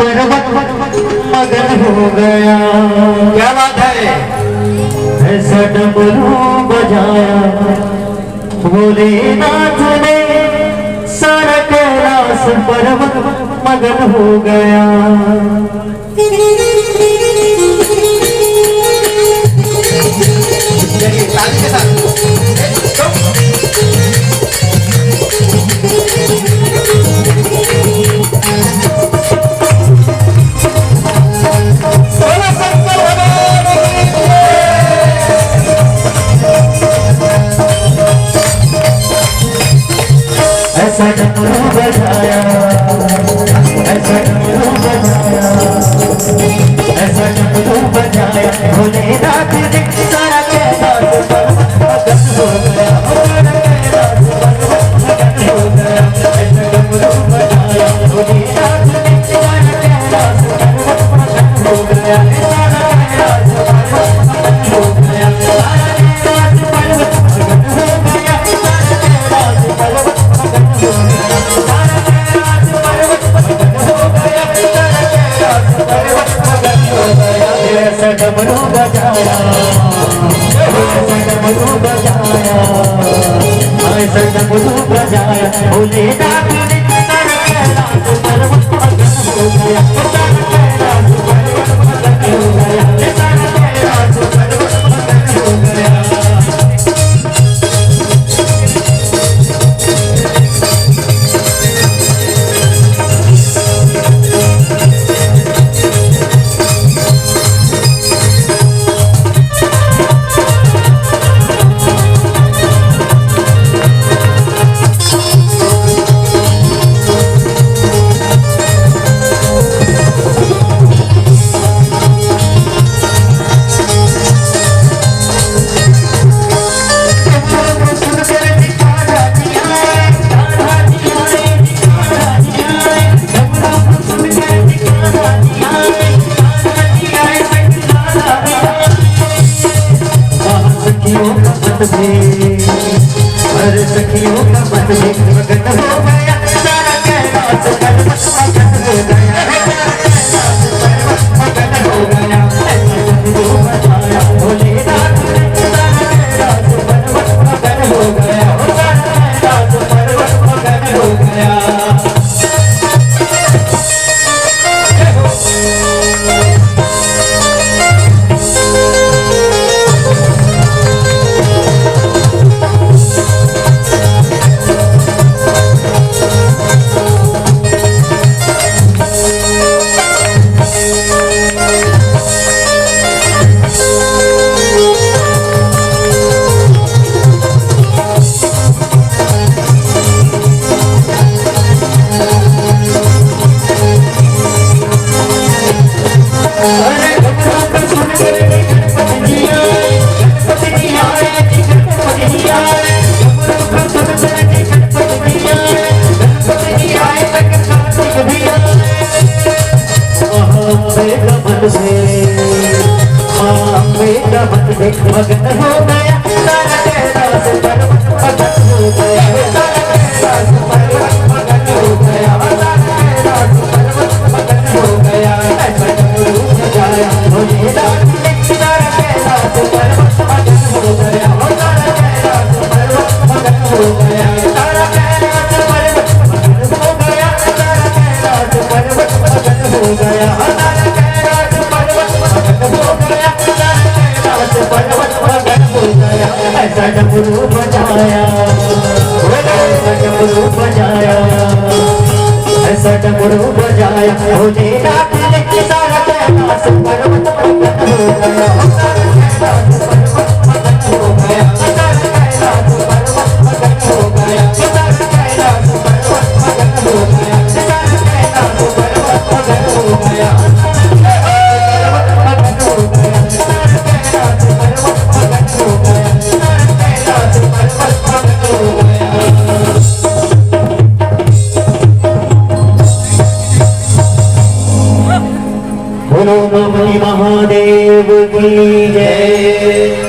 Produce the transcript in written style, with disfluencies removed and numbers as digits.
पर्वत मगन हो गया। क्या बात है? ऐसा डमरू बजाया भोलेनाथ ने, सारा कैलाश पर्वत मगन हो गया। चलिए ताली के साथ ऐसा डमरू बजाया, ऐसा डमरू बजाया, ऐसा डमरू बजाया भोलेनाथ ने, सारा कैलाश पर्वत मगन हो गया। सारा कैलाश पर्वत मगन हो गया। ऐसा डमरू बजाया भोलेनाथ ने, सारा कैलाश पर्वत मगन हो गया। सारा कैलाश पर्वत मगन हो गया। सारा कैलाश पर्वत मगन हो गया। सारा कैलाश पर्वत ऐसा डमरू बजाया, ऐसा डमरू बजाया, ऐसा डमरू बजाया भोलेनाथ ने, सारा कैलाश पर्वत मगन हो गया। सारा कैलाश पर्वत मगन हो गया। सारा कैलाश पर्वत मगन हो गया। हर सखियों का मन में मगन हो गया। सारा कैलाश पर्वत मगन हो गया। सारा कैलाश पर्वत मगन हो गया। ऐसा डमरू बजाया भोलेनाथ ने, सारा कैलाश पर्वत मगन हो गया। सारा कैलाश पर्वत मगन हो गया। मगन हो गया। सारा कैलाश पर्वत मगन हो गया। सारा कैलाश पर्वत मगन हो गया। सारा कैलाश पर्वत मगन हो गया। ऐसा डमरू बजाया भोलेनाथ ने, सारा कैलाश पर्वत मगन हो गया। सारा कैलाश पर्वत मगन हो गया। सारा कैलाश पर्वत मगन हो गया। सारा कैलाश पर्वत मगन हो गया। सारा कैलाश पर्वत मगन हो गया। पर्वत मगन हो गया। ऐसा डमरू बजाया, ऐसा डमरू बजाया, ऐसा डमरू बजाया भोलेनाथ ने, सारा कैलाश पर्वत मगन हो गया। सारा कैलाश पर्वत मगन हो गया। सारा कैलाश पर्वत मगन हो गया। सारा कैलाश पर्वत मगन हो गया। सारा कैलाश पर्वत मगन हो गया। बोलो नमः महादेव की जय।